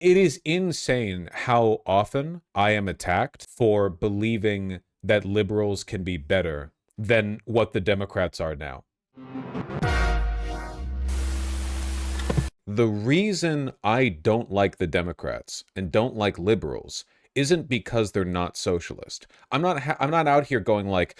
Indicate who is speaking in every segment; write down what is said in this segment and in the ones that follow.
Speaker 1: It is insane how often I am attacked for believing that liberals can be better than what the Democrats are now. The reason I don't like the Democrats and don't like liberals isn't because they're not socialist. I'm not out here going like,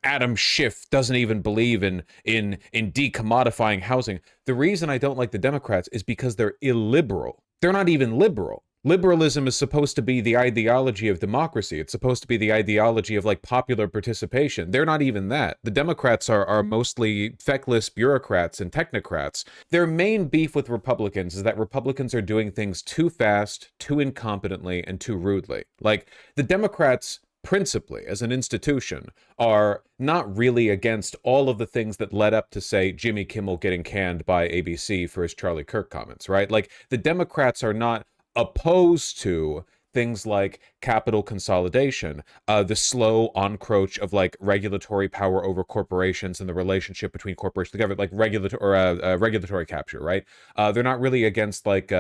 Speaker 1: Adam Schiff doesn't even believe in decommodifying housing. The reason I don't like the Democrats is because they're illiberal. They're not even liberal. Liberalism is supposed to be the ideology of democracy. It's supposed to be the ideology of like popular participation. They're not even that. The Democrats are mostly feckless bureaucrats and technocrats. Their main beef with Republicans is that Republicans are doing things too fast, too incompetently, and too rudely. Like, the Democrats principally, as an institution, are not really against all of the things that led up to, say, Jimmy Kimmel getting canned by ABC for his Charlie Kirk comments, right? Like, the Democrats are not opposed to things like capital consolidation, the slow encroach of like regulatory power over corporations and the relationship between corporations and government, like regulatory capture, right? They're not really against like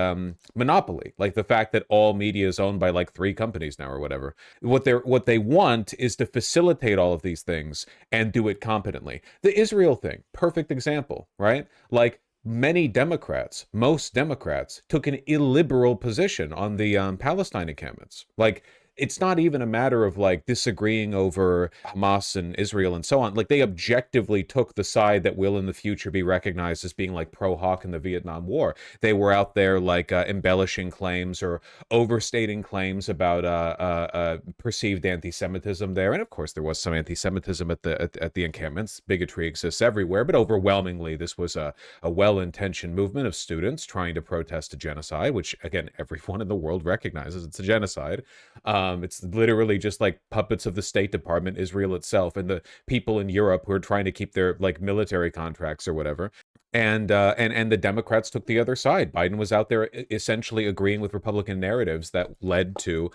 Speaker 1: monopoly, like the fact that all media is owned by like 3 companies now or whatever. What they want is to facilitate all of these things and do it competently. The Israel thing, perfect example, right? Like, most Democrats took an illiberal position on the Palestine encampments. Like, it's not even a matter of like disagreeing over Hamas and Israel and so on. Like, they objectively took the side that will in the future be recognized as being like pro-Hawk in the Vietnam War. They were out there like embellishing claims or overstating claims about perceived anti-Semitism there. And of course, there was some anti-Semitism at the encampments. Bigotry exists everywhere, but overwhelmingly, this was a well-intentioned movement of students trying to protest a genocide, which again, everyone in the world recognizes it's a genocide. It's literally just like puppets of the State Department, Israel itself, and the people in Europe who are trying to keep their like military contracts or whatever. And the Democrats took the other side. Biden was out there essentially agreeing with Republican narratives that led to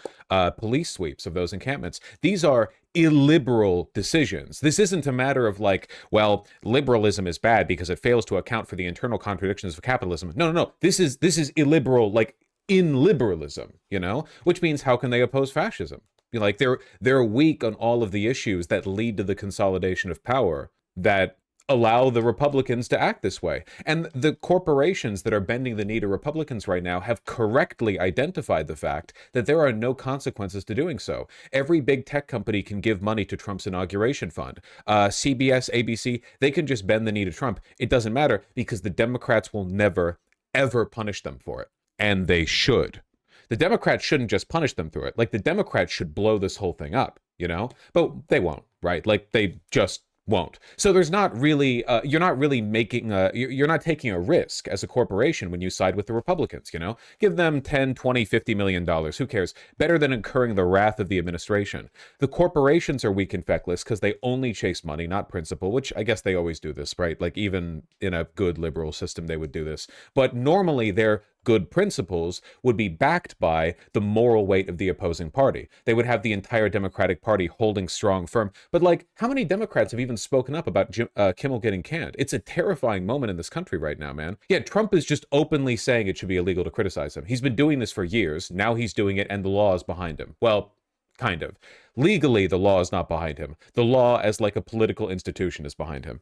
Speaker 1: police sweeps of those encampments. These are illiberal decisions. This isn't a matter of like, well, liberalism is bad because it fails to account for the internal contradictions of capitalism. No, no, no. This is illiberal, like in liberalism, you know, which means how can they oppose fascism? Like, they're weak on all of the issues that lead to the consolidation of power that allow the Republicans to act this way. And the corporations that are bending the knee to Republicans right now have correctly identified the fact that there are no consequences to doing so. Every big tech company can give money to Trump's inauguration fund. CBS, ABC, they can just bend the knee to Trump. It doesn't matter because the Democrats will never, ever punish them for it. And they should. The Democrats shouldn't just punish them through it. Like, the Democrats should blow this whole thing up, you know? But they won't, right? Like, they just won't. So there's not really, you're not really making you're not taking a risk as a corporation when you side with the Republicans, you know? Give them 10, 20, 50 million dollars. Who cares? Better than incurring the wrath of the administration. The corporations are weak and feckless because they only chase money, not principle, which I guess they always do this, right? Like, even in a good liberal system, they would do this. But normally their good principles would be backed by the moral weight of the opposing party. They would have the entire Democratic Party holding strong firm. But like, how many Democrats have even spoken up about Kimmel getting canned? It's a terrifying moment in this country right now, man. Yeah, Trump is just openly saying it should be illegal to criticize him. He's been doing this for years. Now he's doing it, and the law is behind him. Well, kind of. Legally, the law is not behind him. The law, as like a political institution, is behind him.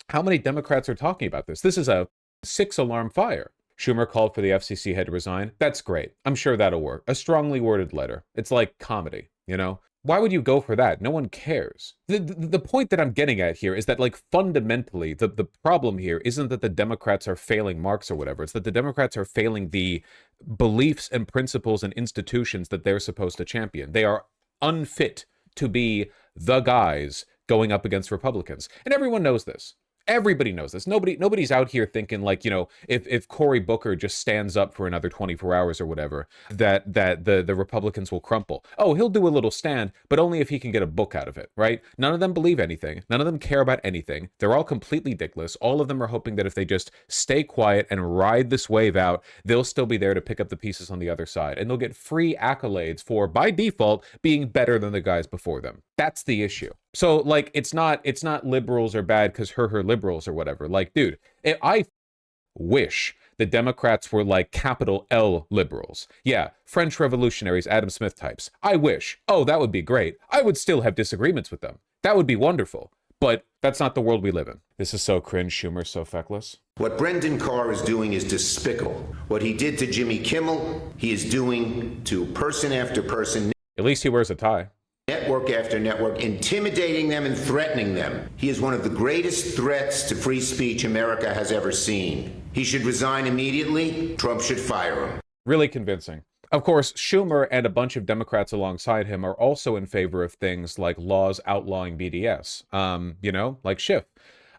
Speaker 1: How many Democrats are talking about this? This is a 6-alarm fire. Schumer called for the FCC head to resign. That's great. I'm sure that'll work. A strongly worded letter. It's like comedy, you know? Why would you go for that? No one cares. The point that I'm getting at here is that, like, fundamentally, the problem here isn't that the Democrats are failing Marx or whatever. It's that the Democrats are failing the beliefs and principles and institutions that they're supposed to champion. They are unfit to be the guys going up against Republicans. And everyone knows this. Everybody knows this. Nobody's out here thinking like, you know, if Cory Booker just stands up for another 24 hours or whatever, that the Republicans will crumple. Oh, he'll do a little stand, but only if he can get a book out of it, right? None of them believe anything. None of them care about anything. They're all completely dickless. All of them are hoping that if they just stay quiet and ride this wave out, they'll still be there to pick up the pieces on the other side. And they'll get free accolades for, by default, being better than the guys before them. That's the issue. So, like, it's not liberals are bad because her liberals or whatever. Like, dude, I wish the Democrats were like capital L liberals. Yeah, French revolutionaries, Adam Smith types. I wish. Oh, that would be great. I would still have disagreements with them. That would be wonderful. But that's not the world we live in. This is so cringe. Schumer's so feckless.
Speaker 2: What Brendan Carr is doing is despicable. What he did to Jimmy Kimmel, he is doing to person after person.
Speaker 1: At least he wears a tie.
Speaker 2: Network after network, intimidating them and threatening them. He is one of the greatest threats to free speech America has ever seen. He should resign immediately. Trump should fire him.
Speaker 1: Really convincing. Of course, Schumer and a bunch of Democrats alongside him are also in favor of things like laws outlawing BDS, like Schiff.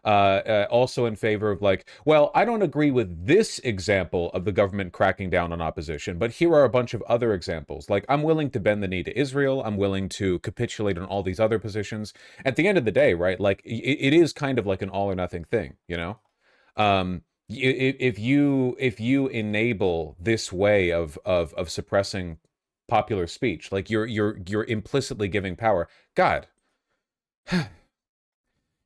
Speaker 1: Also in favor of like, well, I don't agree with this example of the government cracking down on opposition, but here are a bunch of other examples. Like, I'm willing to bend the knee to Israel. I'm willing to capitulate on all these other positions. At the end of the day, right, like, it is kind of like an all or nothing thing, you know? If you enable this way of suppressing popular speech, like you're implicitly giving power. God.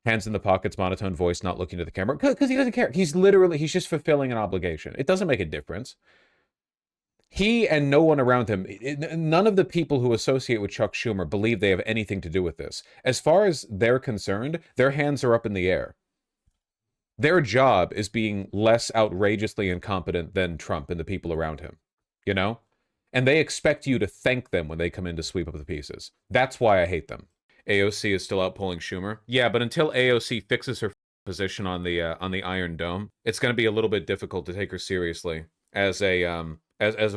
Speaker 1: Hands in the pockets, monotone voice, not looking to the camera. Because he doesn't care. He's just fulfilling an obligation. It doesn't make a difference. He and no one around him, none of the people who associate with Chuck Schumer believe they have anything to do with this. As far as they're concerned, their hands are up in the air. Their job is being less outrageously incompetent than Trump and the people around him, you know? And they expect you to thank them when they come in to sweep up the pieces. That's why I hate them. AOC is still outpolling Schumer. Yeah, but until AOC fixes her position on the Iron Dome, it's going to be a little bit difficult to take her seriously as a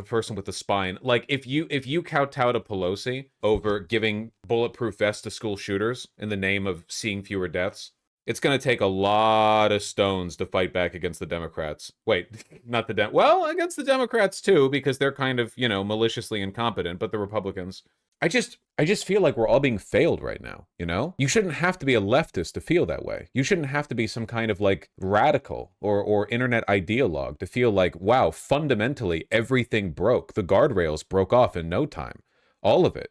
Speaker 1: person with a spine. Like, if you kowtow to Pelosi over giving bulletproof vests to school shooters in the name of seeing fewer deaths, it's going to take a lot of stones to fight back against the Democrats. Wait, not the well, against the Democrats too, because they're kind of, maliciously incompetent, but the Republicans. I just feel like we're all being failed right now, you know? You shouldn't have to be a leftist to feel that way. You shouldn't have to be some kind of like radical or internet ideologue to feel like, wow, fundamentally everything broke. The guardrails broke off in no time. All of it,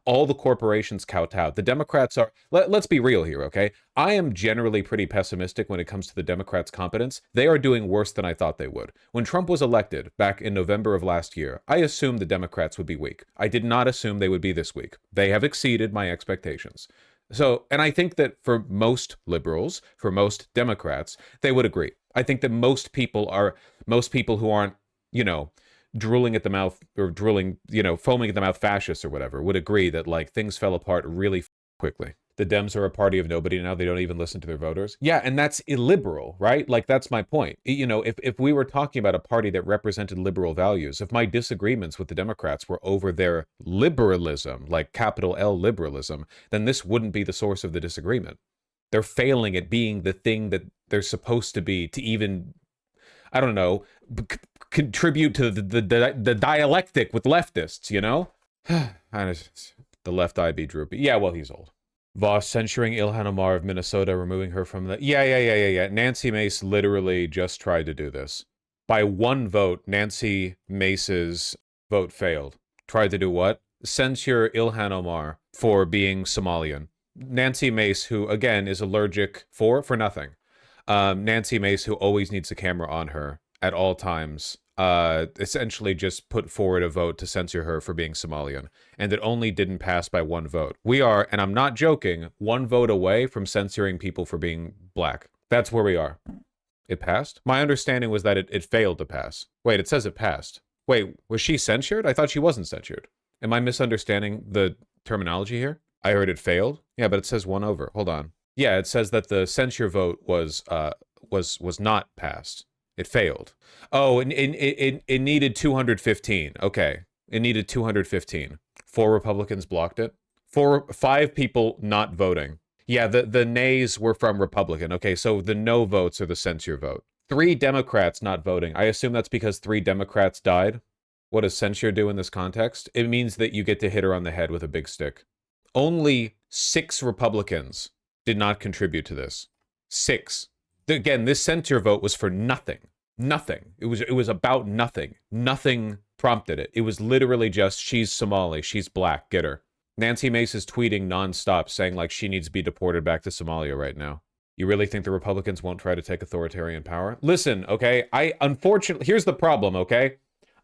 Speaker 1: all the corporations kowtowed. The Democrats are, let's be real here, okay? I am generally pretty pessimistic when it comes to the Democrats' competence. They are doing worse than I thought they would. When Trump was elected back in November of last year, I assumed the Democrats would be weak. I did not assume they would be this weak. They have exceeded my expectations. So, and I think that for most liberals, for most Democrats, they would agree. I think that most people who aren't, drooling at the mouth or foaming at the mouth fascists or whatever would agree that like things fell apart really quickly. The Dems are a party of nobody now. They don't even listen to their voters. Yeah, and that's illiberal, right? Like, that's my point. If we were talking about a party that represented liberal values, if my disagreements with the Democrats were over their liberalism, like capital L liberalism, then this wouldn't be the source of the disagreement. They're failing at being the thing that they're supposed to be to even, I don't know, contribute to the dialectic with leftists, The left eye be droopy. Yeah, well, he's old. Voss censuring Ilhan Omar of Minnesota, removing her from the... Yeah. Nancy Mace literally just tried to do this. By one vote, Nancy Mace's vote failed. Tried to do what? Censure Ilhan Omar for being Somalian. Nancy Mace, who, again, is allergic for nothing. Nancy Mace, who always needs a camera on her at all times, essentially just put forward a vote to censor her for being Somalian, and it only didn't pass by one vote. We are, and I'm not joking, one vote away from censoring people for being black. That's where we are. It passed? My understanding was that it failed to pass. Wait, it says it passed. Wait, was she censured? I thought she wasn't censured. Am I misunderstanding the terminology here? I heard it failed? Yeah, but it says one over. Hold on. Yeah, it says that the censure vote was not passed. It failed. Oh, it needed 215. Okay, it needed 215. 4 Republicans blocked it. 5 people not voting. Yeah, the nays were from Republican. Okay, so the no votes are the censure vote. 3 Democrats not voting. I assume that's because 3 Democrats died. What does censure do in this context? It means that you get to hit her on the head with a big stick. Only 6 Republicans did not contribute to this. 6. Again, this censure vote was for nothing. Nothing. It was about nothing. Nothing prompted it. It was literally just, she's Somali, she's black, get her. Nancy Mace is tweeting nonstop saying like she needs to be deported back to Somalia right now. You really think the Republicans won't try to take authoritarian power? Listen, okay, unfortunately, here's the problem, okay?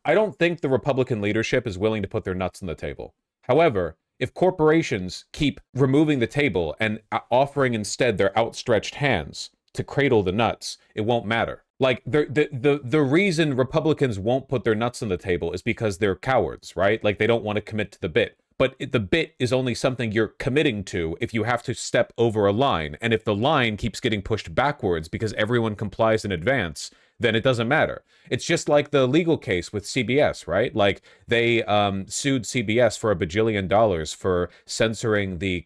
Speaker 1: I don't think the Republican leadership is willing to put their nuts on the table. However, if corporations keep removing the table and offering instead their outstretched hands to cradle the nuts, it won't matter. Like, the reason Republicans won't put their nuts on the table is because they're cowards, right? Like, they don't want to commit to the bit. But the bit is only something you're committing to if you have to step over a line. And if the line keeps getting pushed backwards because everyone complies in advance, then it doesn't matter. It's just like the legal case with CBS, right? Like, they sued CBS for $1 bajillion for censoring the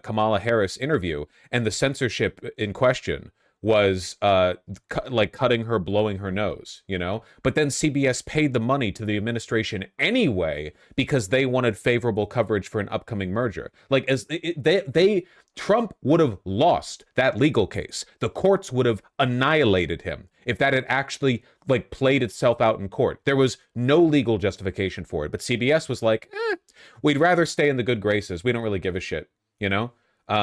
Speaker 1: Kamala Harris interview. And the censorship in question was like cutting her, blowing her nose, you know? But then CBS paid the money to the administration anyway because they wanted favorable coverage for an upcoming merger. Like, as Trump would have lost that legal case. The courts would have annihilated him if that had actually like played itself out in court. There was no legal justification for it, but CBS was like, we'd rather stay in the good graces. We don't really give a shit, you know?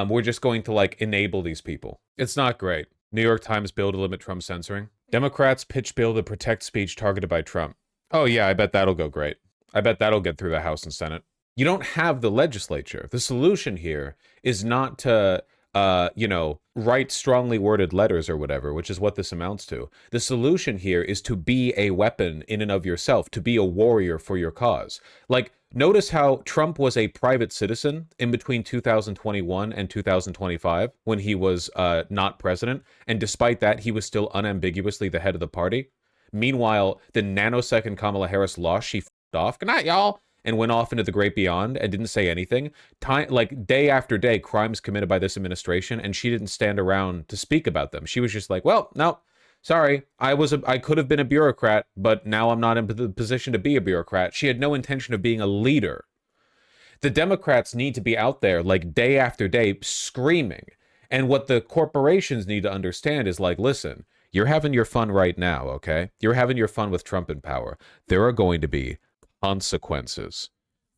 Speaker 1: We're just going to like enable these people. It's not great. New York Times bill to limit Trump censoring. Democrats pitch bill to protect speech targeted by Trump. Oh yeah, I bet that'll go great. I bet that'll get through the House and Senate. You don't have the legislature. The solution here is not to, write strongly worded letters or whatever, which is what this amounts to. The solution here is to be a weapon in and of yourself, to be a warrior for your cause. Like, notice how Trump was a private citizen in between 2021 and 2025 when he was not president. And despite that, he was still unambiguously the head of the party. Meanwhile, the nanosecond Kamala Harris lost, she f***ed off. Good night, y'all. And went off into the great beyond and didn't say anything. Like day after day, crimes committed by this administration, and she didn't stand around to speak about them. She was just like, well, no, sorry, I could have been a bureaucrat, but now I'm not in the position to be a bureaucrat. She had no intention of being a leader. The Democrats need to be out there like day after day screaming. And what the corporations need to understand is like, listen, you're having your fun right now, okay? You're having your fun with Trump in power. There are going to be consequences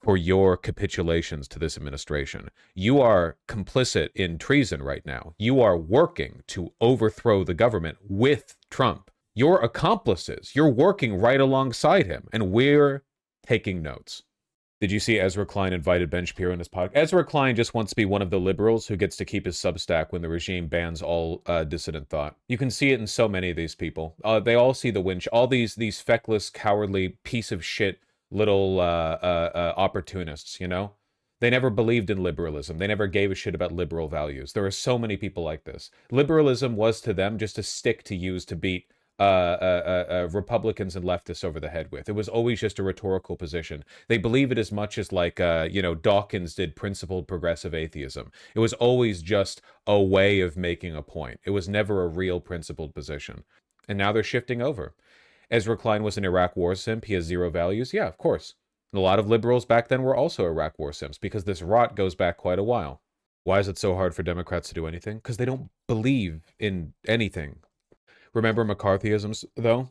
Speaker 1: for your capitulations to this administration. You are complicit in treason right now. You are working to overthrow the government with Trump. You're accomplices. You're working right alongside him, and we're taking notes. Did you see Ezra Klein invited Ben Shapiro in his podcast? Ezra Klein just wants to be one of the liberals who gets to keep his Substack when the regime bans all dissident thought. You can see it in so many of these people. They all see the winch. All these feckless, cowardly, piece of shit little opportunists, you know? They never believed in liberalism. They never gave a shit about liberal values. There are so many people like this. Liberalism was to them just a stick to use to beat Republicans and leftists over the head with. It was always just a rhetorical position. They believe it as much as like, Dawkins did principled progressive atheism. It was always just a way of making a point. It was never a real principled position. And now they're shifting over. Ezra Klein was an Iraq war simp. He has zero values. Yeah, of course. And a lot of liberals back then were also Iraq war simps because this rot goes back quite a while. Why is it so hard for Democrats to do anything? Because they don't believe in anything. Remember McCarthyism, though?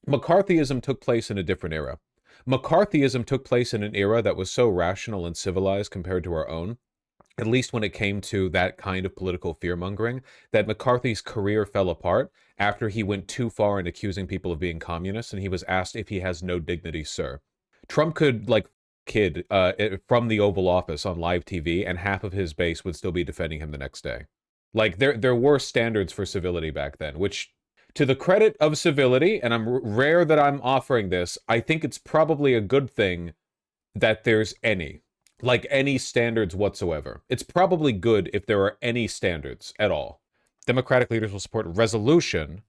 Speaker 1: McCarthyism took place in a different era. McCarthyism took place in an era that was so rational and civilized compared to our own, at least when it came to that kind of political fear-mongering, that McCarthy's career fell apart after he went too far in accusing people of being communists, and he was asked if he has no dignity, sir. Trump could, like, kid from the Oval Office on live TV, and half of his base would still be defending him the next day. Like, there were standards for civility back then, which, to the credit of civility, and I'm rare that I'm offering this, I think it's probably a good thing that there's any standards whatsoever. It's probably good if there are any standards at all. Democratic leaders will support resolution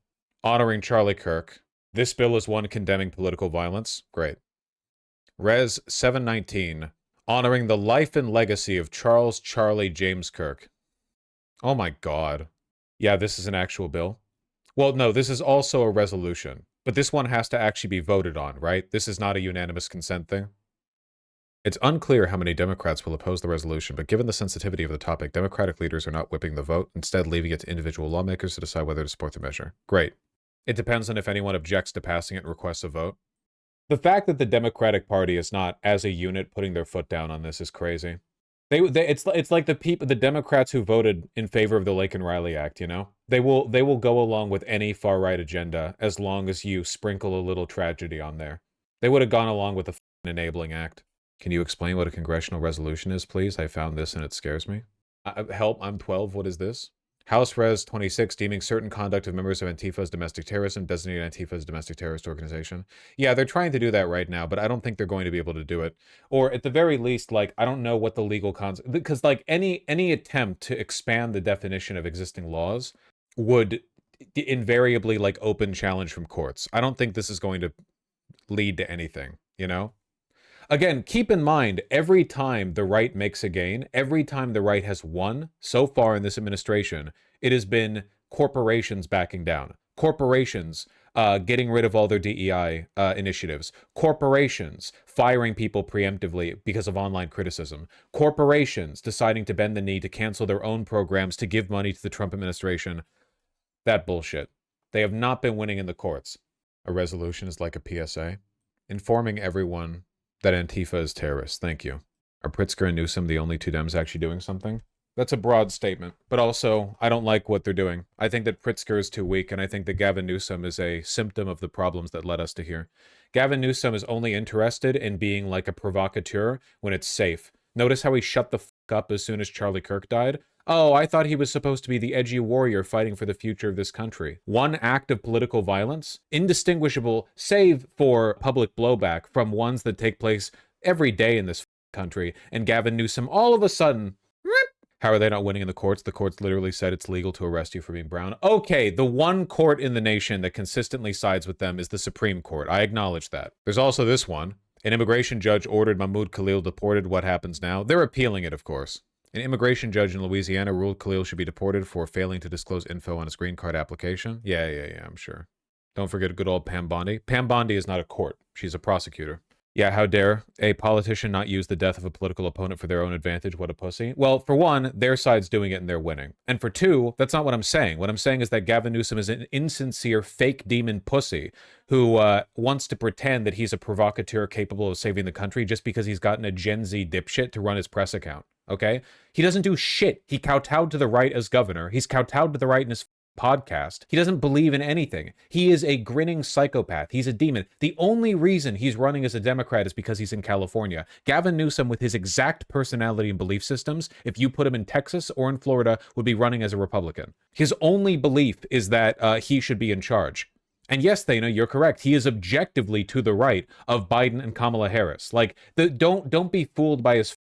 Speaker 1: honoring Charlie Kirk. This bill is one condemning political violence. Great. Res 719, honoring the life and legacy of Charles Charlie James Kirk. Oh my God. Yeah, this is an actual bill. Well, no, this is also a resolution. But this one has to actually be voted on, right? This is not a unanimous consent thing. It's unclear how many Democrats will oppose the resolution, but given the sensitivity of the topic, Democratic leaders are not whipping the vote, instead leaving it to individual lawmakers to decide whether to support the measure. Great. It depends on if anyone objects to passing it and requests a vote. The fact that the Democratic Party is not, as a unit, putting their foot down on this is crazy. It's like the Democrats who voted in favor of the Lake and Riley Act, you know? They will go along with any far right agenda as long as you sprinkle a little tragedy on there. They would have gone along with the enabling act. Can you explain what a congressional resolution is, please? I found this and it scares me. Help, I'm 12. What is this? House Res 26 deeming certain conduct of members of Antifa as domestic terrorism, designating Antifa as a domestic terrorist organization. Yeah, they're trying to do that right now, but I don't think they're going to be able to do it. Or at the very least, like, I don't know what the legal concept, because like any attempt to expand the definition of existing laws would invariably like open challenge from courts. I don't think this is going to lead to anything, you know? Again, keep in mind, every time the right makes a gain, every time the right has won, so far in this administration, it has been corporations backing down. Corporations getting rid of all their DEI initiatives. Corporations firing people preemptively because of online criticism. Corporations deciding to bend the knee to cancel their own programs to give money to the Trump administration. That bullshit. They have not been winning in the courts. A resolution is like a PSA, informing everyone that Antifa is terrorists. Thank you. Are Pritzker and Newsom the only two Dems actually doing something? That's a broad statement, but also, I don't like what they're doing. I think that Pritzker is too weak, and I think that Gavin Newsom is a symptom of the problems that led us to here. Gavin Newsom is only interested in being like a provocateur when it's safe. Notice how he shut the fuck up as soon as Charlie Kirk died? Oh, I thought he was supposed to be the edgy warrior fighting for the future of this country. One act of political violence, indistinguishable, save for public blowback, from ones that take place every day in this country. And Gavin Newsom, all of a sudden, how are they not winning in the courts? The courts literally said it's legal to arrest you for being brown. Okay, the one court in the nation that consistently sides with them is the Supreme Court. I acknowledge that. There's also this one. An immigration judge ordered Mahmoud Khalil deported. What happens now? They're appealing it, of course. An immigration judge in Louisiana ruled Khalil should be deported for failing to disclose info on his green card application. Yeah, I'm sure. Don't forget good old Pam Bondi. Pam Bondi is not a court. She's a prosecutor. Yeah, how dare a politician not use the death of a political opponent for their own advantage? What a pussy. Well, for one, their side's doing it and they're winning. And for two, that's not what I'm saying. What I'm saying is that Gavin Newsom is an insincere fake demon pussy who wants to pretend that he's a provocateur capable of saving the country just because he's gotten a Gen Z dipshit to run his press account. Okay? He doesn't do shit. He kowtowed to the right as governor. He's kowtowed to the right in his podcast. He doesn't believe in anything. He is a grinning psychopath. He's a demon. The only reason he's running as a Democrat is because he's in California. Gavin Newsom, with his exact personality and belief systems, if you put him in Texas or in Florida, would be running as a Republican. His only belief is that he should be in charge. And yes, Thana, you're correct. He is objectively to the right of Biden and Kamala Harris. Like, don't be fooled by his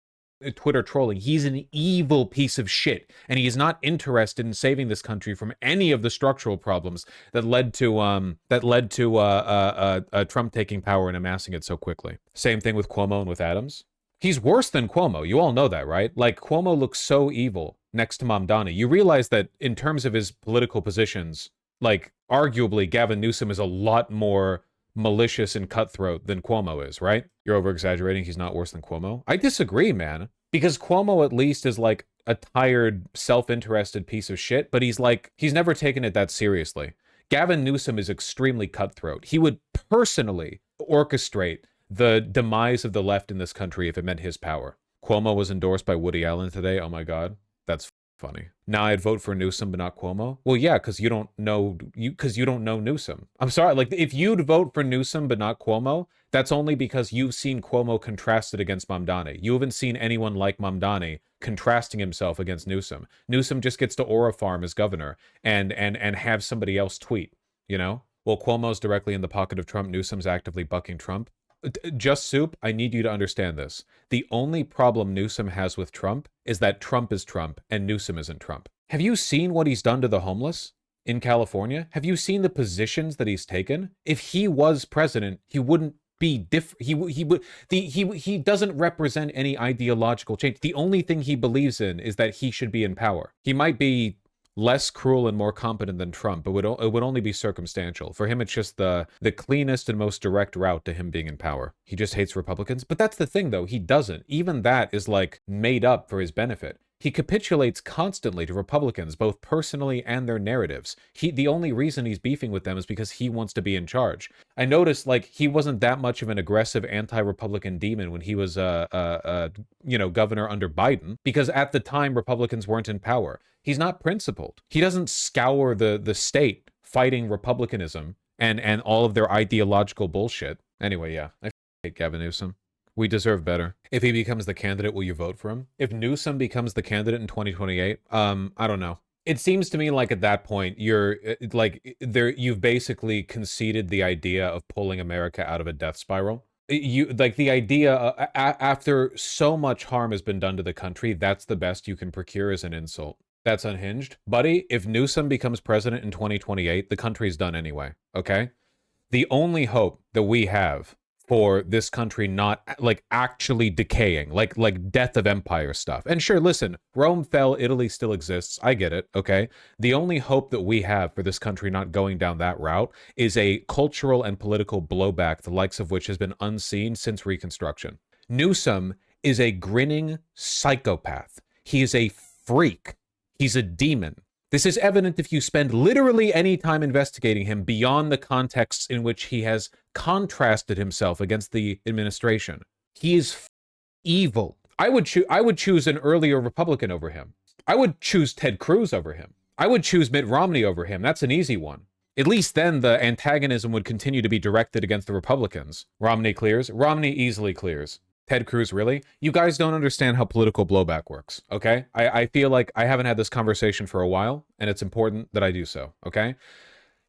Speaker 1: Twitter trolling. He's an evil piece of shit, and he is not interested in saving this country from any of the structural problems that led to Trump taking power and amassing it so quickly. Same thing with Cuomo and with Adams. He's worse than Cuomo. You all know that, right? Like, Cuomo looks so evil next to Mamdani. You realize that in terms of his political positions, like, arguably Gavin Newsom is a lot more malicious and cutthroat than Cuomo is, right? You're over-exaggerating. He's not worse than Cuomo. I disagree, man. Because Cuomo at least is like a tired, self-interested piece of shit, but he's never taken it that seriously. Gavin Newsom is extremely cutthroat. He would personally orchestrate the demise of the left in this country if it meant his power. Cuomo was endorsed by Woody Allen today. Oh my God. That's funny. Now I'd vote for Newsom but not Cuomo. Well, yeah, because you don't know Newsom. I'm sorry, like, if you'd vote for Newsom but not Cuomo, that's only because you've seen Cuomo contrasted against Mamdani. You haven't seen anyone like Mamdani contrasting himself against Newsom. Newsom just gets to aura farm as governor and have somebody else tweet, you know? Well, Cuomo's directly in the pocket of Trump. Newsom's actively bucking Trump. Just Soup, I need you to understand this. The only problem Newsom has with Trump is that Trump is Trump and Newsom isn't Trump. Have you seen what he's done to the homeless in California? Have you seen the positions that he's taken? If he was president, he wouldn't be different. He doesn't represent any ideological change. The only thing he believes in is that he should be in power. He might be less cruel and more competent than Trump, but it would only be circumstantial. For him, it's just the cleanest and most direct route to him being in power. He just hates Republicans. But that's the thing, though. He doesn't. Even that is, like, made up for his benefit. He capitulates constantly to Republicans, both personally and their narratives. The only reason he's beefing with them is because he wants to be in charge. I noticed, like, he wasn't that much of an aggressive anti-Republican demon when he was, governor under Biden, because at the time, Republicans weren't in power. He's not principled. He doesn't scour the state fighting Republicanism and all of their ideological bullshit. Anyway, yeah, I hate Gavin Newsom. We deserve better. If he becomes the candidate, will you vote for him? If Newsom becomes the candidate in 2028, I don't know. It seems to me like at that point, you've basically conceded the idea of pulling America out of a death spiral. The idea, after so much harm has been done to the country, that's the best you can procure as an insult. That's unhinged. Buddy, if Newsom becomes president in 2028, the country's done anyway, okay? The only hope that we have for this country not, like, actually decaying, like death of empire stuff. And sure, listen, Rome fell, Italy still exists. I get it, okay? The only hope that we have for this country not going down that route is a cultural and political blowback, the likes of which has been unseen since Reconstruction. Newsom is a grinning psychopath. He is a freak. He's a demon. This is evident if you spend literally any time investigating him beyond the contexts in which he has contrasted himself against the administration. He is evil. I would choose an earlier Republican over him. I would choose Ted Cruz over him. I would choose Mitt Romney over him. That's an easy one. At least then the antagonism would continue to be directed against the Republicans. Romney clears. Romney easily clears. Ted Cruz, really? You guys don't understand how political blowback works, okay? I feel like I haven't had this conversation for a while, and it's important that I do so, okay?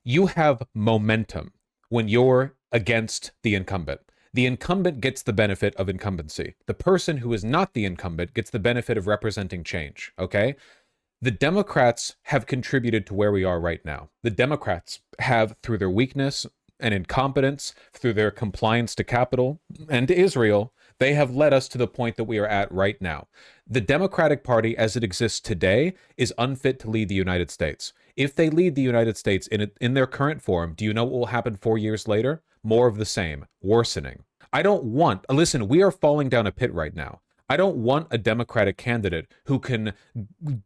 Speaker 1: You have momentum when you're against the incumbent. The incumbent gets the benefit of incumbency. The person who is not the incumbent gets the benefit of representing change, okay? The Democrats have contributed to where we are right now. The Democrats have, through their weakness and incompetence, through their compliance to capital and to Israel, they have led us to the point that we are at right now. The Democratic Party, as it exists today, is unfit to lead the United States. If they lead the United States in their current form, do you know what will happen 4 years later? More of the same, worsening. Listen, we are falling down a pit right now. I don't want a Democratic candidate who can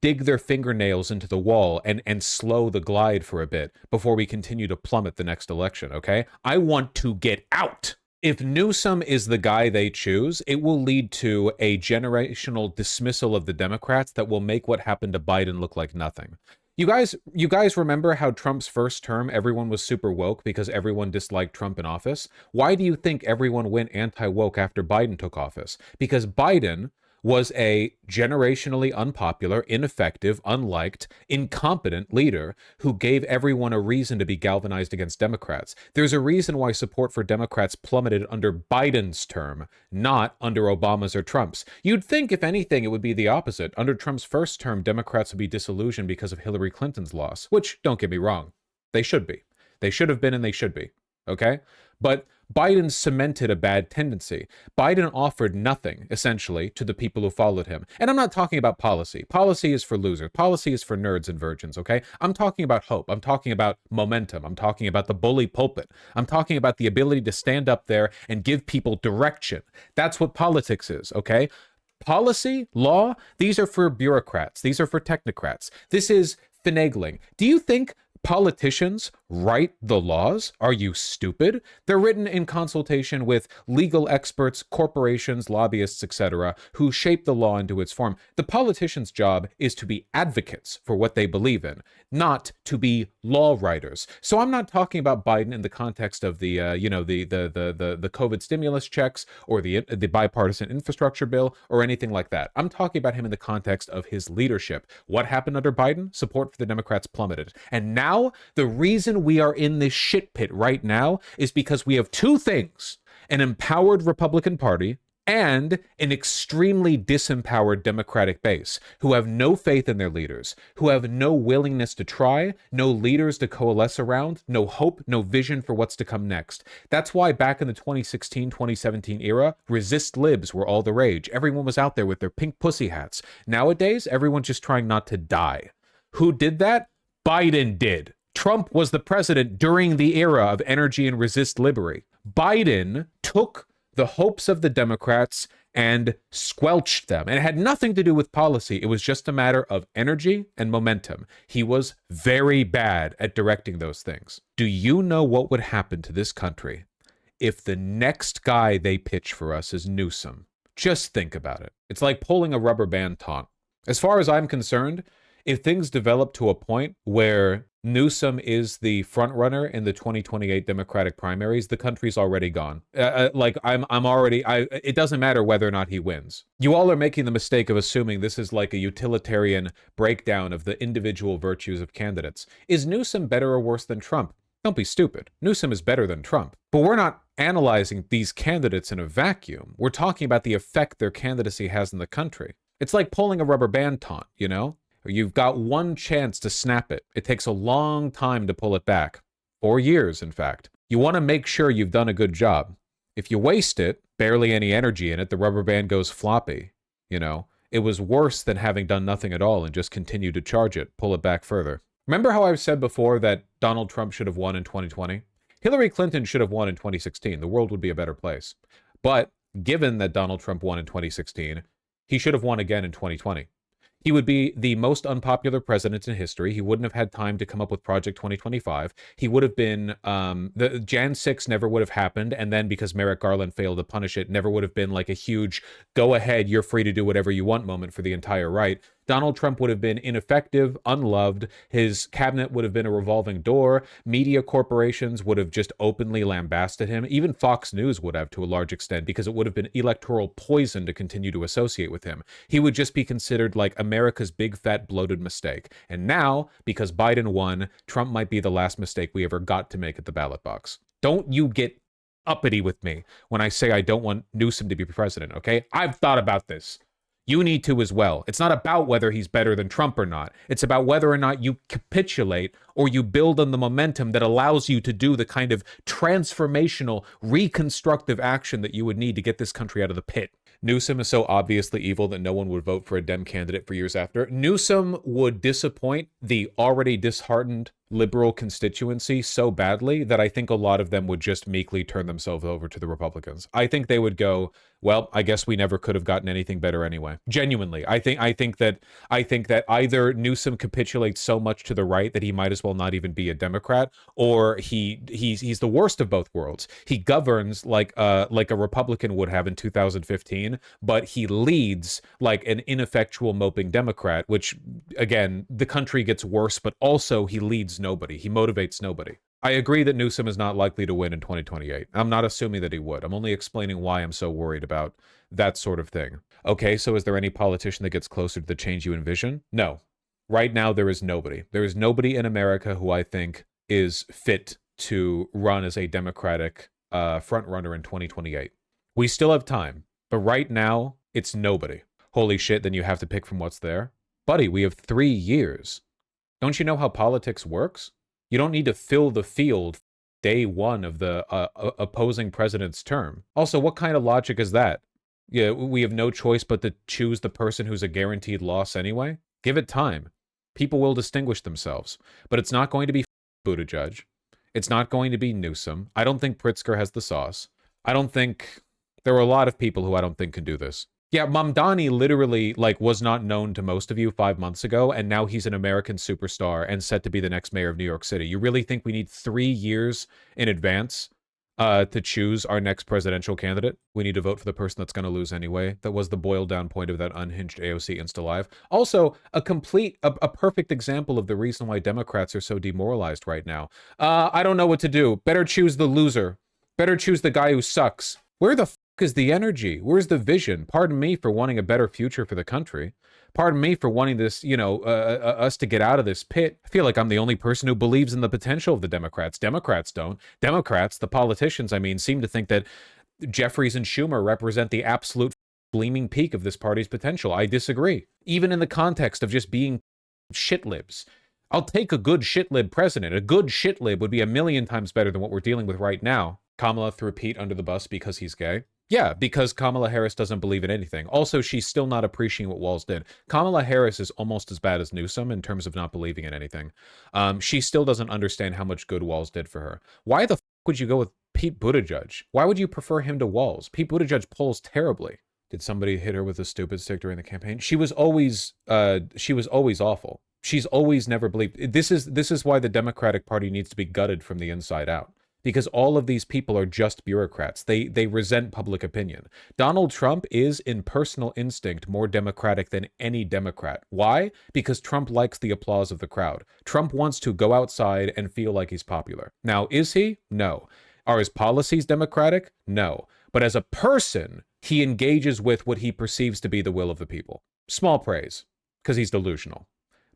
Speaker 1: dig their fingernails into the wall and slow the glide for a bit before we continue to plummet the next election, okay? I want to get out. If Newsom is the guy they choose, it will lead to a generational dismissal of the Democrats that will make what happened to Biden look like nothing. You guys remember how Trump's first term, everyone was super woke because everyone disliked Trump in office? Why do you think everyone went anti-woke after Biden took office? Because Biden was a generationally unpopular, ineffective, unliked, incompetent leader who gave everyone a reason to be galvanized against Democrats. There's a reason why support for Democrats plummeted under Biden's term, not under Obama's or Trump's. You'd think, if anything, it would be the opposite. Under Trump's first term, Democrats would be disillusioned because of Hillary Clinton's loss, which, don't get me wrong, they should be. They should have been and they should be, okay? But Biden cemented a bad tendency. Biden offered nothing, essentially, to the people who followed him. And I'm not talking about policy. Policy is for losers. Policy is for nerds and virgins, okay? I'm talking about hope. I'm talking about momentum. I'm talking about the bully pulpit. I'm talking about the ability to stand up there and give people direction. That's what politics is, okay? Policy, law, these are for bureaucrats. These are for technocrats. This is finagling. Do you think politicians write the laws? Are you stupid? They're written in consultation with legal experts, corporations, lobbyists, etc., who shape the law into its form. The politician's job is to be advocates for what they believe in, not to be law writers. So I'm not talking about Biden in the context of the COVID stimulus checks or the bipartisan infrastructure bill or anything like that. I'm talking about him in the context of his leadership. What happened under Biden? Support for the Democrats plummeted. And now the reason we are in this shit pit right now is because we have two things: an empowered Republican Party and an extremely disempowered Democratic base who have no faith in their leaders, who have no willingness to try, no leaders to coalesce around, no hope, no vision for what's to come next. That's why back in the 2016-2017 era, resist libs were all the rage. Everyone was out there with their pink pussy hats. Nowadays, everyone's just trying not to die. Who did that? Biden did. Trump was the president during the era of energy and resist liberty. Biden took the hopes of the Democrats and squelched them. And it had nothing to do with policy. It was just a matter of energy and momentum. He was very bad at directing those things. Do you know what would happen to this country if the next guy they pitch for us is Newsom? Just think about it. It's like pulling a rubber band taunt. As far as I'm concerned, if things develop to a point where Newsom is the front runner in the 2028 Democratic primaries, the country's already gone. It doesn't matter whether or not he wins. You all are making the mistake of assuming this is like a utilitarian breakdown of the individual virtues of candidates. Is Newsom better or worse than Trump? Don't be stupid. Newsom is better than Trump. But we're not analyzing these candidates in a vacuum. We're talking about the effect their candidacy has in the country. It's like pulling a rubber band taunt, you know? You've got one chance to snap it. It takes a long time to pull it back. 4 years, in fact. You want to make sure you've done a good job. If you waste it, barely any energy in it, the rubber band goes floppy. You know, it was worse than having done nothing at all and just continue to charge it, pull it back further. Remember how I've said before that Donald Trump should have won in 2020? Hillary Clinton should have won in 2016. The world would be a better place. But given that Donald Trump won in 2016, he should have won again in 2020. He would be the most unpopular president in history. He wouldn't have had time to come up with Project 2025. He would have been, the Jan 6 never would have happened. And then because Merrick Garland failed to punish it, never would have been like a huge go ahead, you're free to do whatever you want moment for the entire right. Donald Trump would have been ineffective, unloved. His cabinet would have been a revolving door. Media corporations would have just openly lambasted him. Even Fox News would have to a large extent because it would have been electoral poison to continue to associate with him. He would just be considered like America's big, fat, bloated mistake. And now, because Biden won, Trump might be the last mistake we ever got to make at the ballot box. Don't you get uppity with me when I say I don't want Newsom to be president, okay? I've thought about this. You need to as well. It's not about whether he's better than Trump or not. It's about whether or not you capitulate or you build on the momentum that allows you to do the kind of transformational, reconstructive action that you would need to get this country out of the pit. Newsom is so obviously evil that no one would vote for a Dem candidate for years after. Newsom would disappoint the already disheartened liberal constituency so badly that I think a lot of them would just meekly turn themselves over to the Republicans. I think they would go, well, I guess we never could have gotten anything better anyway. Genuinely, I think that either Newsom capitulates so much to the right that he might as well not even be a Democrat, or he's the worst of both worlds. He governs like a Republican would have in 2015, but he leads like an ineffectual moping Democrat, which again, the country gets worse, but also he leads nobody. He motivates nobody. I agree that Newsom is not likely to win in 2028. I'm not assuming that he would. I'm only explaining why I'm so worried about that sort of thing. Okay, so is there any politician that gets closer to the change you envision? No. Right now, there is nobody. There is nobody in America who I think is fit to run as a Democratic frontrunner in 2028. We still have time, but right now, it's nobody. Holy shit, then you have to pick from what's there? Buddy, we have 3 years. Don't you know how politics works? You don't need to fill the field day one of the opposing president's term. Also, what kind of logic is that? Yeah, we have no choice but to choose the person who's a guaranteed loss anyway? Give it time. People will distinguish themselves. But it's not going to be Buttigieg. It's not going to be Newsom. I don't think Pritzker has the sauce. I don't think... There are a lot of people who I don't think can do this. Yeah, Mamdani literally, like, was not known to most of you 5 months ago, and now he's an American superstar and set to be the next mayor of New York City. You really think we need 3 years in advance to choose our next presidential candidate? We need to vote for the person that's going to lose anyway. That was the boiled down point of that unhinged AOC Insta Live. Also, a perfect example of the reason why Democrats are so demoralized right now. I don't know what to do. Better choose the loser. Better choose the guy who sucks. Where the is the energy? Where's the vision? Pardon me for wanting a better future for the country. Pardon me for wanting this, us to get out of this pit. I feel like I'm the only person who believes in the potential of the Democrats. Democrats don't. Democrats, the politicians, I mean, seem to think that Jeffries and Schumer represent the absolute gleaming peak of this party's potential. I disagree. Even in the context of just being shitlibs. I'll take a good shitlib president. A good shitlib would be a million times better than what we're dealing with right now. Kamala threw Pete under the bus because he's gay. Yeah, because Kamala Harris doesn't believe in anything. Also, she's still not appreciating what Walz did. Kamala Harris is almost as bad as Newsom in terms of not believing in anything. She still doesn't understand how much good Walz did for her. Why the f would you go with Pete Buttigieg. Why would you prefer him to Walz? Pete Buttigieg polls terribly. Did somebody hit her with a stupid stick during the campaign? She was always awful. She's always never believed. This is why the Democratic Party needs to be gutted from the inside out. Because all of these people are just bureaucrats. They resent public opinion. Donald Trump is, in personal instinct, more democratic than any Democrat. Why? Because Trump likes the applause of the crowd. Trump wants to go outside and feel like he's popular. Now, is he? No. Are his policies democratic? No. But as a person, he engages with what he perceives to be the will of the people. Small praise, because he's delusional.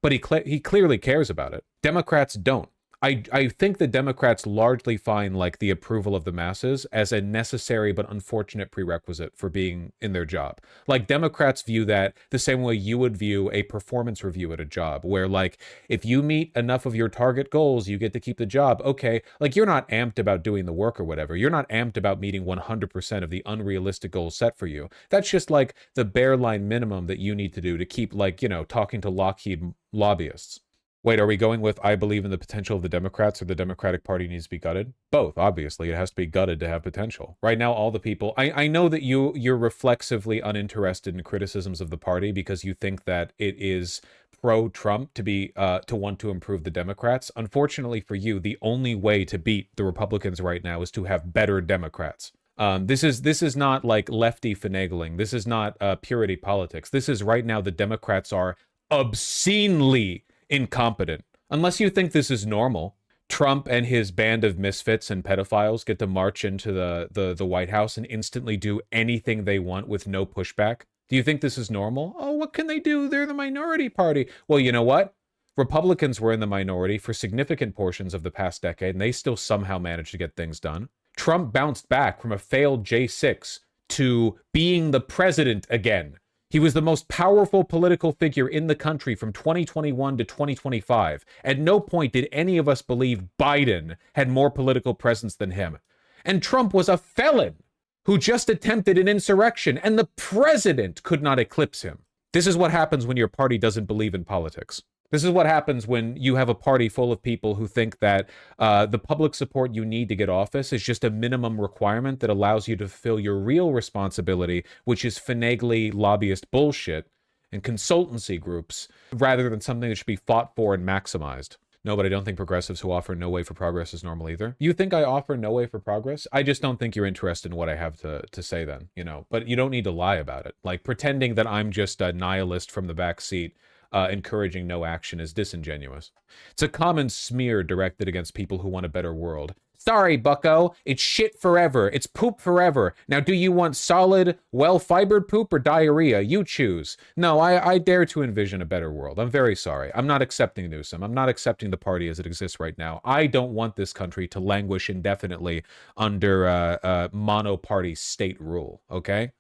Speaker 1: But he clearly cares about it. Democrats don't. I think the Democrats largely find like the approval of the masses as a necessary but unfortunate prerequisite for being in their job. Like Democrats view that the same way you would view a performance review at a job, where like if you meet enough of your target goals, you get to keep the job. Okay, like you're not amped about doing the work or whatever. You're not amped about meeting 100% of the unrealistic goals set for you. That's just like the bare line minimum that you need to do to keep like, you know, talking to Lockheed lobbyists. Wait, are we going with I believe in the potential of the Democrats or the Democratic Party needs to be gutted? Both, obviously. It has to be gutted to have potential. Right now, all the people... I know that you're reflexively uninterested in criticisms of the party because you think that it is pro-Trump to want to improve the Democrats. Unfortunately for you, the only way to beat the Republicans right now is to have better Democrats. This is not like lefty finagling. This is not purity politics. This is right now the Democrats are obscenely incompetent. Unless you think this is normal. Trump and his band of misfits and pedophiles get to march into the White House and instantly do anything they want with no pushback. Do you think this is normal? Oh, what can they do? They're the minority party. Well, you know what? Republicans were in the minority for significant portions of the past decade, and they still somehow managed to get things done. Trump bounced back from a failed J6 to being the president again. He was the most powerful political figure in the country from 2021 to 2025. At no point did any of us believe Biden had more political presence than him. And Trump was a felon who just attempted an insurrection, and the president could not eclipse him. This is what happens when your party doesn't believe in politics. This is what happens when you have a party full of people who think that the public support you need to get office is just a minimum requirement that allows you to fulfill your real responsibility, which is finagly lobbyist bullshit and consultancy groups, rather than something that should be fought for and maximized. No, but I don't think progressives who offer no way for progress is normal either. You think I offer no way for progress? I just don't think you're interested in what I have to say then, you know. But you don't need to lie about it. Like pretending that I'm just a nihilist from the back seat encouraging no action is disingenuous. It's a common smear directed against people who want a better world. Sorry, bucko, it's shit forever. It's poop forever. Now, do you want solid, well-fibered poop or diarrhea? You choose. No, I dare to envision a better world. I'm very sorry. I'm not accepting Newsom. I'm not accepting the party as it exists right now. I don't want this country to languish indefinitely under mono-party state rule, okay?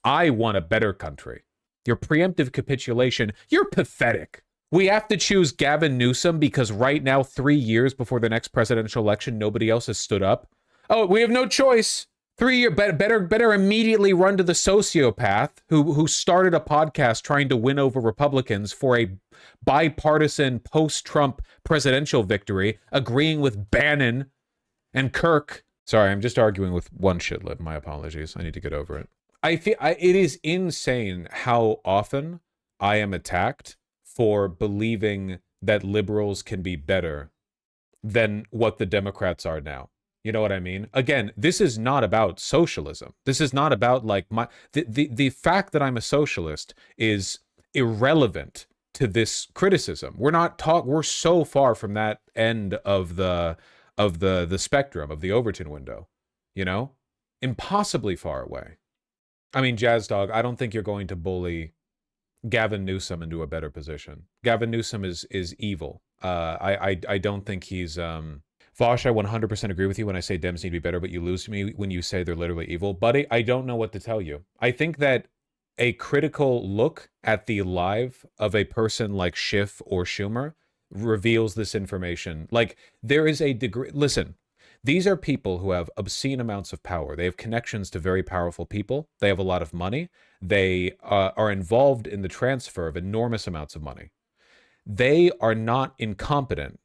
Speaker 1: I want a better country. Your preemptive capitulation, you're pathetic. We have to choose Gavin Newsom because right now, 3 years before the next presidential election, nobody else has stood up. Oh, we have no choice. 3 years, better immediately run to the sociopath who started a podcast trying to win over Republicans for a bipartisan post-Trump presidential victory, agreeing with Bannon and Kirk. Sorry, I'm just arguing with one shitlib. My apologies. I need to get over it. It is insane how often I am attacked for believing that liberals can be better than what the Democrats are now. You know what I mean? Again, this is not about socialism. This is not about like the fact that I'm a socialist is irrelevant to this criticism. We're so far from that end of the spectrum of the Overton window, you know? Impossibly far away. I mean, Jazz Dog, I don't think you're going to bully Gavin Newsom into a better position. Gavin Newsom is evil. I don't think he's... Vosh, I 100% agree with you when I say Dems need to be better, but you lose me when you say they're literally evil. Buddy, I don't know what to tell you. I think that a critical look at the live of a person like Schiff or Schumer reveals this information. Like, there is a degree... Listen, these are people who have obscene amounts of power. They have connections to very powerful people. They have a lot of money. They are involved in the transfer of enormous amounts of money. They are not incompetent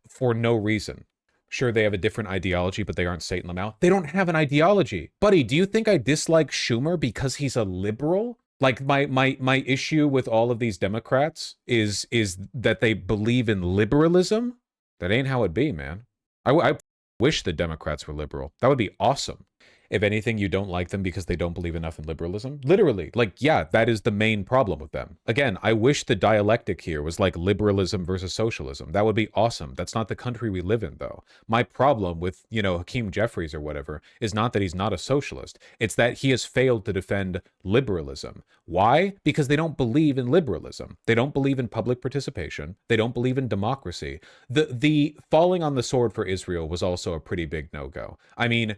Speaker 1: for no reason. Sure, they have a different ideology, but they aren't Satan Lamau. They don't have an ideology. Buddy, do you think I dislike Schumer because he's a liberal? Like my issue with all of these Democrats is that they believe in liberalism. That ain't how it be, man. I wish the Democrats were liberal. That would be awesome. If anything, you don't like them because they don't believe enough in liberalism. Literally, like, yeah, that is the main problem with them. Again, I wish the dialectic here was like liberalism versus socialism. That would be awesome. That's not the country we live in, though. My problem with, you know, Hakeem Jeffries or whatever is not that he's not a socialist. It's that he has failed to defend liberalism. Why? Because they don't believe in liberalism. They don't believe in public participation. They don't believe in democracy. The falling on the sword for Israel was also a pretty big no-go. I mean,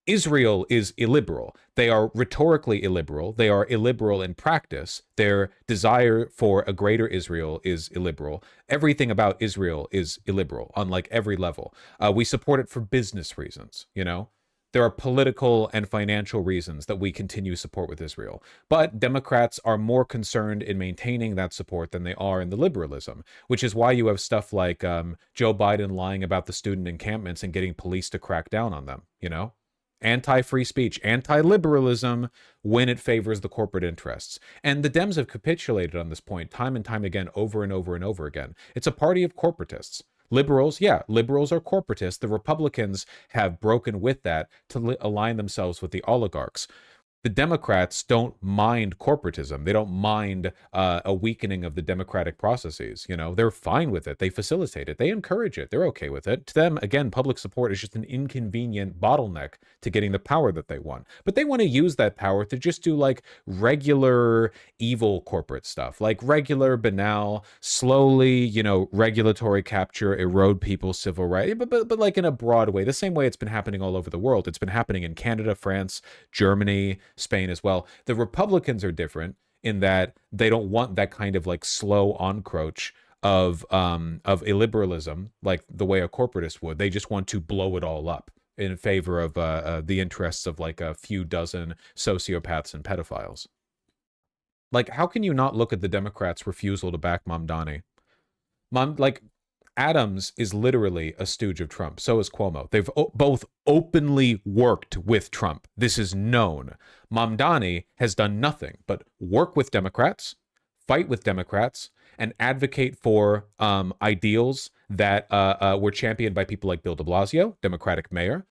Speaker 1: Israel is illiberal. They are rhetorically illiberal. They are illiberal in practice. Their desire for a greater Israel is illiberal. Everything about Israel is illiberal on like every level. We support it for business reasons, you know? There are political and financial reasons that we continue support with Israel. But Democrats are more concerned in maintaining that support than they are in the liberalism, which is why you have stuff like Joe Biden lying about the student encampments and getting police to crack down on them, you know? Anti-free speech, anti-liberalism when it favors the corporate interests. And the Dems have capitulated on this point time and time again, over and over and over again. It's a party of corporatists. Liberals, yeah, liberals are corporatists. The Republicans have broken with that to align themselves with the oligarchs. The Democrats don't mind corporatism. They don't mind a weakening of the democratic processes. You know, they're fine with it. They facilitate it. They encourage it. They're okay with it. To them, again, public support is just an inconvenient bottleneck to getting the power that they want. But they want to use that power to just do like regular evil corporate stuff, like regular, banal, slowly, you know, regulatory capture, erode people's civil rights, but like in a broad way, the same way it's been happening all over the world. It's been happening in Canada, France, Germany, Spain as well. The Republicans are different in that they don't want that kind of like slow encroach of illiberalism like the way a corporatist would. They just want to blow it all up in favor of the interests of like a few dozen sociopaths and pedophiles. Like, how can you not look at the Democrats' refusal to back Mamdani? Like, Adams is literally a stooge of Trump. So is Cuomo. They've both openly worked with Trump. This is known. Mamdani has done nothing but work with Democrats, fight with Democrats, and advocate for ideals that were championed by people like Bill de Blasio, Democratic mayor.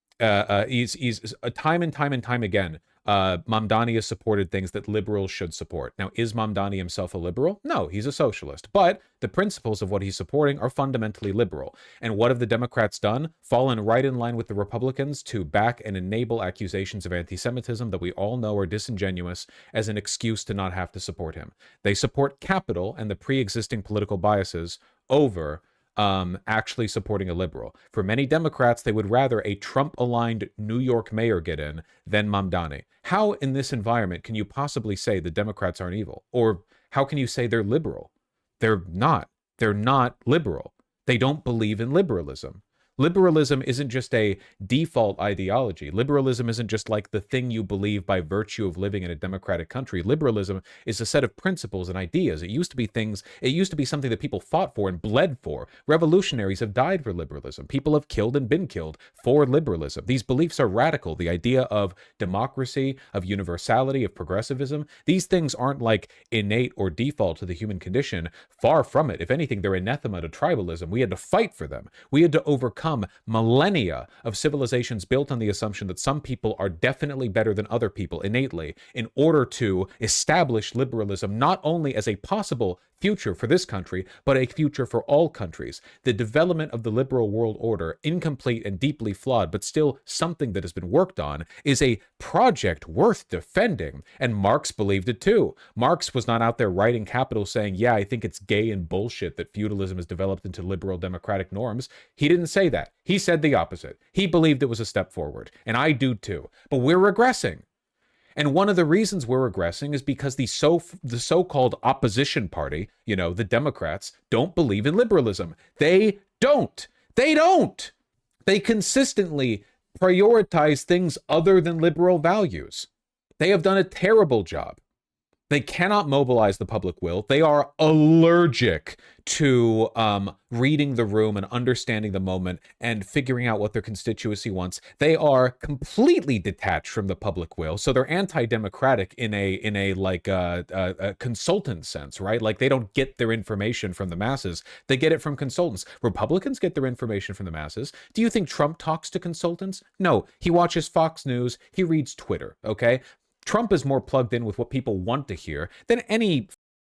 Speaker 1: He's time and time again. Mamdani has supported things that liberals should support. Now, is Mamdani himself a liberal? No, he's a socialist. But the principles of what he's supporting are fundamentally liberal. And what have the Democrats done? Fallen right in line with the Republicans to back and enable accusations of anti-Semitism that we all know are disingenuous as an excuse to not have to support him. They support capital and the pre-existing political biases over actually supporting a liberal. For many Democrats, they would rather a Trump-aligned New York mayor get in than Mamdani. How in this environment can you possibly say the Democrats aren't evil? Or how can you say they're liberal? They're not. They're not liberal. They don't believe in liberalism. Liberalism isn't just a default ideology. Liberalism isn't just like the thing you believe by virtue of living in a democratic country. Liberalism is a set of principles and ideas. It used to be something that people fought for and bled for. Revolutionaries have died for liberalism. People have killed and been killed for liberalism. These beliefs are radical. The idea of democracy, of universality, of progressivism, these things aren't like innate or default to the human condition. Far from it. If anything, they're anathema to tribalism. We had to fight for them. We had to overcome millennia of civilizations built on the assumption that some people are definitely better than other people innately in order to establish liberalism not only as a possible future for this country, but a future for all countries. The development of the liberal world order, incomplete and deeply flawed, but still something that has been worked on, is a project worth defending. And Marx believed it too. Marx was not out there writing Capital saying, yeah, I think it's gay and bullshit that feudalism has developed into liberal democratic norms. He didn't say that. He said the opposite. He believed it was a step forward. And I do too. But we're regressing. And one of the reasons we're regressing is because the so-called opposition party, you know, the Democrats, don't believe in liberalism. They don't. They don't. They consistently prioritize things other than liberal values. They have done a terrible job. They cannot mobilize the public will. They are allergic to reading the room and understanding the moment and figuring out what their constituency wants. They are completely detached from the public will, so they're anti-democratic in a like a consultant sense, right? Like they don't get their information from the masses; they get it from consultants. Republicans get their information from the masses. Do you think Trump talks to consultants? No, he watches Fox News. He reads Twitter. Okay. Trump is more plugged in with what people want to hear than any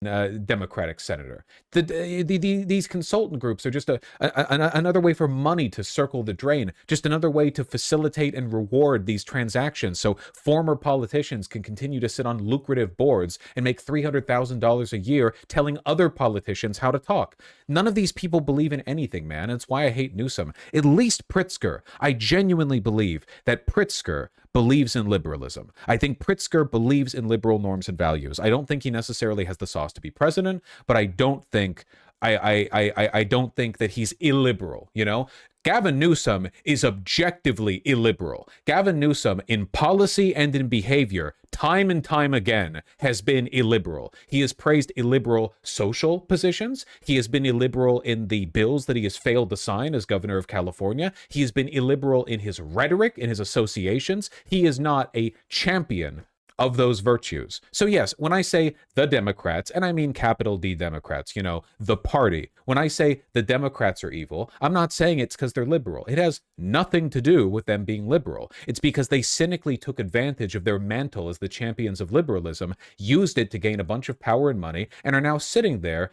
Speaker 1: Democratic senator. These consultant groups are just another way for money to circle the drain, just another way to facilitate and reward these transactions so former politicians can continue to sit on lucrative boards and make $300,000 a year telling other politicians how to talk. None of these people believe in anything, man. It's why I hate Newsom. At least Pritzker. I genuinely believe that Pritzker believes in liberalism. I think Pritzker believes in liberal norms and values. I don't think he necessarily has the sauce to be president, but I don't think I don't think that he's illiberal, you know? Gavin Newsom is objectively illiberal. Gavin Newsom, in policy and in behavior, time and time again, has been illiberal. He has praised illiberal social positions. He has been illiberal in the bills that he has failed to sign as governor of California. He has been illiberal in his rhetoric, in his associations. He is not a champion of those virtues. So yes, when I say the Democrats, and I mean capital D Democrats, you know, the party, when I say the Democrats are evil, I'm not saying it's because they're liberal. It has nothing to do with them being liberal. It's because they cynically took advantage of their mantle as the champions of liberalism, used it to gain a bunch of power and money, and are now sitting there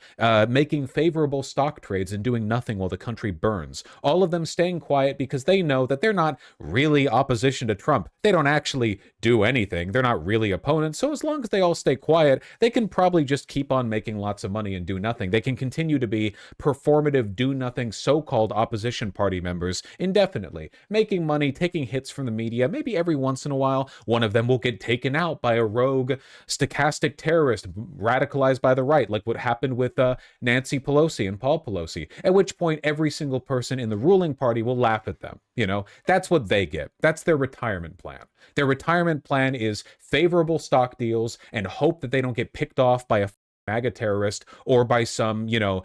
Speaker 1: making favorable stock trades and doing nothing while the country burns. All of them staying quiet because they know that they're not really opposition to Trump. They don't actually do anything. They're not really opponents. So as long as they all stay quiet, they can probably just keep on making lots of money and do nothing. They can continue to be performative, do nothing, so-called opposition party members indefinitely, making money, taking hits from the media. Maybe every once in a while, one of them will get taken out by a rogue, stochastic terrorist radicalized by the right, like what happened with Nancy Pelosi and Paul Pelosi, at which point every single person in the ruling party will laugh at them. You know, that's what they get. That's their retirement plan. Their retirement plan is favorable stock deals and hope that they don't get picked off by a MAGA terrorist or by some, you know,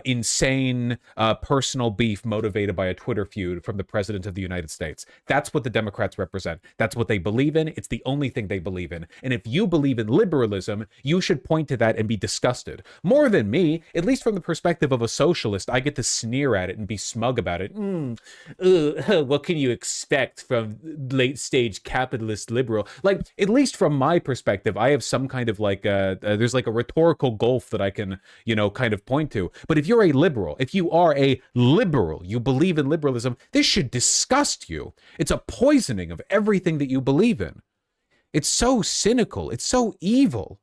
Speaker 1: insane personal beef motivated by a Twitter feud from the president of the United States. That's what the Democrats represent. That's what they believe in. It's the only thing they believe in. And if you believe in liberalism, you should point to that and be disgusted. More than me, at least from the perspective of a socialist, I get to sneer at it and be smug about it. What can you expect from late stage capitalist liberal? Like, at least from my perspective, I have some kind of like, there's like a rhetorical gulf that I can, you know, kind of point to. But if you're a liberal, if you are a liberal, you believe in liberalism, this should disgust you. It's a poisoning of everything that you believe in. It's so cynical. It's so evil.